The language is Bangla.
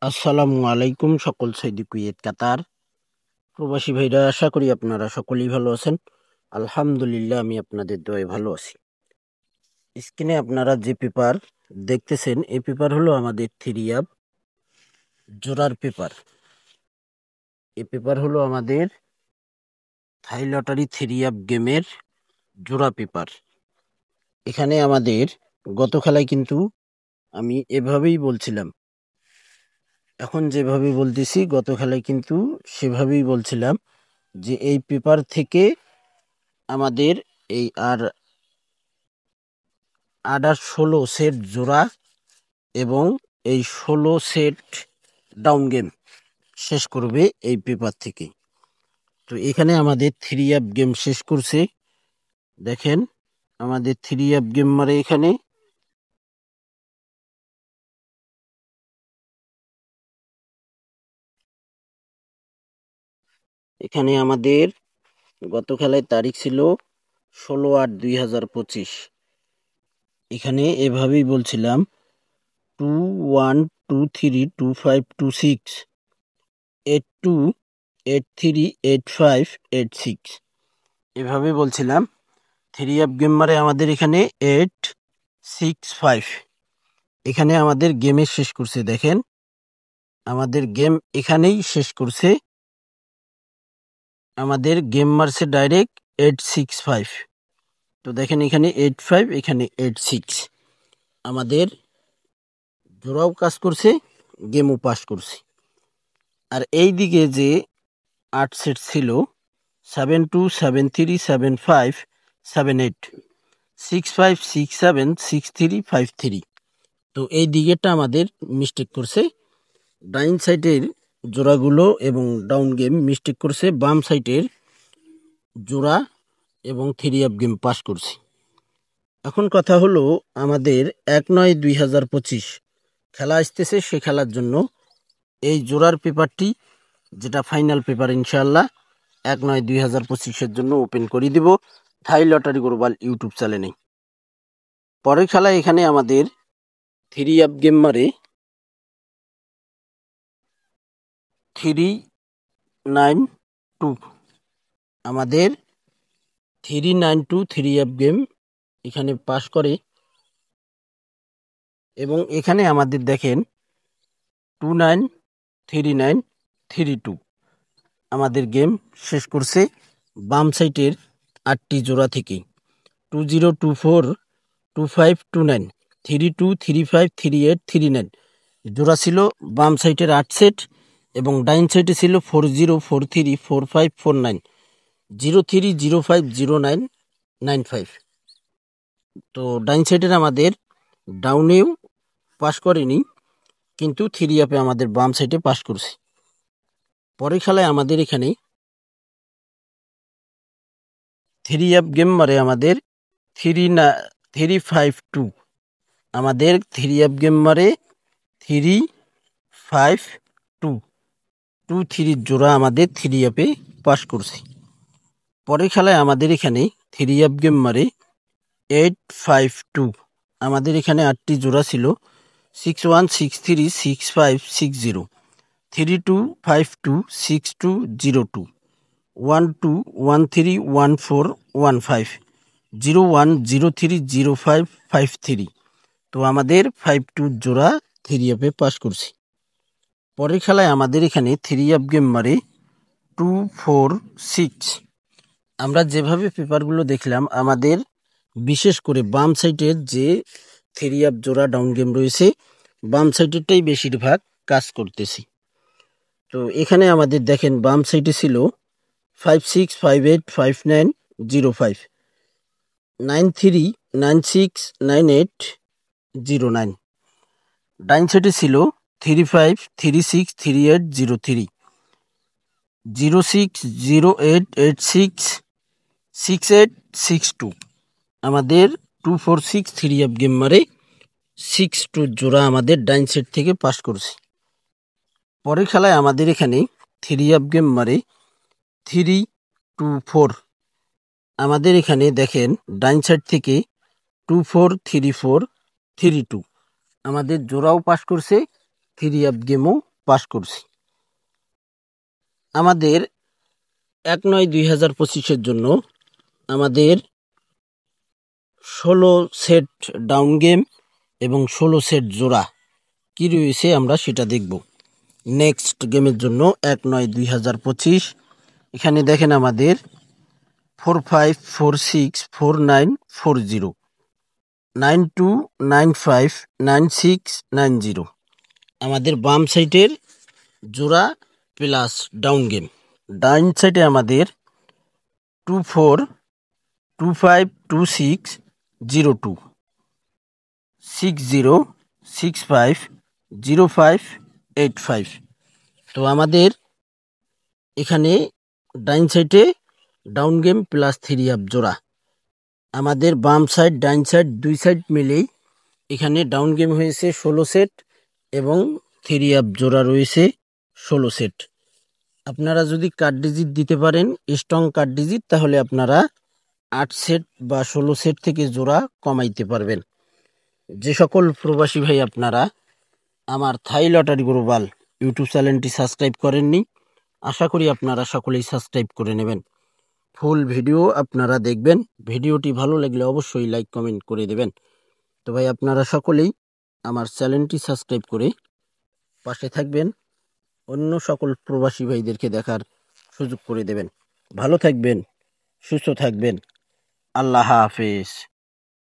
আসসালামু আলাইকুম সকল সৌদি কুয়েত কাতার প্রবাসী ভাইরা, আশা করি আপনারা সকলেই ভালো আছেন। আলহামদুলিল্লাহ, আমি আপনাদের দোয়ায় ভালো আছি। স্ক্রিনে আপনারা যে পেপার দেখতেছেন, এই পেপার হলো আমাদের থ্রিআপ জোড়ার পেপার। এই পেপার হলো আমাদের থাই লটারি থ্রিআপ গেমের জোড়া পেপার। এখানে আমাদের গত খেলায় কিন্তু আমি এভাবেই বলছিলাম, এখন যেভাবে বলতেছি, গত খেলায় কিন্তু সেভাবেই বলছিলাম যে এই পেপার থেকে আমাদের এই আর 16 সেট জোড়া এবং এই 16 সেট ডাউন গেম শেষ করবে এই পেপার থেকে। তো এখানে আমাদের থ্রিআপ গেম শেষ করছে। দেখেন আমাদের থ্রিআপ গেম মারে এখানে আমাদের গত খেলায় তারিখ ছিল 16/8/2025। এখানে এভাবেই বলছিলাম 21232526 82 83 85 86 এভাবে বলছিলাম। থ্রিআপ গেম মারে আমাদের এখানে 865। এখানে আমাদের গেমে শেষ করছে। দেখেন আমাদের গেম এখানেই শেষ করছে। আমাদের গেম মারছে ডাইরেক্ট 865। তো দেখেন এখানে 85, এখানে 86। আমাদের জোড়াও কাজ করছে, গেমও পাস করছে। আর এই দিকে যে 8 সেট ছিল 72 73 75 78 65 67 63 53। তো এই দিকেরটা আমাদের মিস্টেক করছে। ডাইন সাইডের জোড়াগুলো এবং ডাউন গেম মিস্টেক করছে, বাম সাইডের জোড়া এবং থ্রিআপ গেম পাস করছে। এখন কথা হলো, আমাদের 1/9/2025 খেলা আসতেছে। সে খেলার জন্য এই জোড়ার পেপারটি, যেটা ফাইনাল পেপার, ইনশাআল্লাহ 1/9/2025 জন্য ওপেন করে দিব থাই লটারি গ্লোবাল ইউটিউব চ্যানেলে। পরের খেলায় এখানে আমাদের থ্রিআপ গেম মারে 392। আমাদের 392 থ্রিআপ গেম এখানে পাস করে। এবং এখানে আমাদের দেখেন 293932 আমাদের গেম শেষ করছে বাম সাইডের 8টি জোড়া থেকে। 2024 2529 32 35 38 39 জোড়া ছিল বাম সাইডের 8 সেট এবং ডাইন সাইডে ছিল 40 43 45 49 03 05 09 95। তো ডাইন সাইডের আমাদের ডাউনেও পাস করেনি, কিন্তু থ্রিআপে আমাদের বাম সাইডে পাস করছে। পরের খেলায় আমাদের এখানে থ্রিআপ গেম মারে আমাদের 352। আমাদের থ্রিআপ গেম মারে 352 23 জোড়া আমাদের থ্রিআপে পাস করছে। পরের খেলায় আমাদের এখানে থ্রিআপ গেম মারে 852। আমাদের এখানে 8টি জোড়া ছিল 61 63 65 60 32 52 62 02 12 13 14 15 01 03 05 53। তো আমাদের 52 জোড়া থ্রিআপে পাস করছি। পরের খেলায় আমাদের এখানে থ্রিআপ গেম মারে 246। আমরা যেভাবে পেপারগুলো দেখলাম, আমাদের বিশেষ করে বাম সাইডের যে থ্রিআপ জোড়া ডাউন গেম রয়েছে, বাম সাইডেরটাই বেশিরভাগ কাজ করতেছি। তো এখানে আমাদের দেখেন বাম সাইডে ছিল 56 58 59 05 93 96 98 09। ডাইন সাইডে ছিল 35 36 38 03 06 08 86 68 62। আমাদের 246 থ্রিআপ গেম মারে 62 জোড়া আমাদের ডাইন সাইড থেকে পাস করছে। পরের খেলায় আমাদের এখানে থ্রিআপ গেম মারে 324। আমাদের এখানে দেখেন ডাইন সাইড থেকে 24 34 32 আমাদের জোড়াও পাস করছে, থ্রিআপ গেমও পাস করছি। আমাদের 1/9/2025 জন্য আমাদের 16 সেট ডাউন গেম এবং 16 সেট জোড়া কি রয়েছে আমরা সেটা দেখব। নেক্সট গেমের জন্য 1/9/2025 এখানে দেখেন আমাদের 45464940 92959690 আমাদের বাম সাইডের জোড়া প্লাস ডাউন গেম। ডাইন সাইডে আমাদের 24252602 60650585। তো আমাদের এখানে ডাইন সাইডে ডাউন গেম প্লাস 3 আপ জোড়া। আমাদের বাম সাইড ডাইন সাইড দুই সাইড মিলেই এখানে ডাউন গেম হয়েছে 16 সেট এবং 3 আপ জোড়া রয়েছে 16 সেট। আপনারা যদি কার্ড ডিজিট দিতে পারেন স্ট্রং কার্ড ডিজিট, তাহলে আপনারা 8 সেট বা 16 সেট থেকে জোড়া কমাইতে পারবেন। যে সকল প্রবাসী ভাই আপনারা আমার থাই লটারি গ্লোবাল ইউটিউব চ্যানেলটি সাবস্ক্রাইব করেননি, আশা করি আপনারা সকলেই সাবস্ক্রাইব করে নেবেন। ফুল ভিডিও আপনারা দেখবেন। ভিডিওটি ভালো লাগলে অবশ্যই লাইক কমেন্ট করে দেবেন। তো ভাই আপনারা সকলেই আমার চ্যানেলটি সাবস্ক্রাইব করে পাশে থাকবেন, অন্য সকল প্রবাসী ভাইদেরকে দেখার সুযোগ করে দেবেন। ভালো থাকবেন, সুস্থ থাকবেন। আল্লাহ হাফেজ।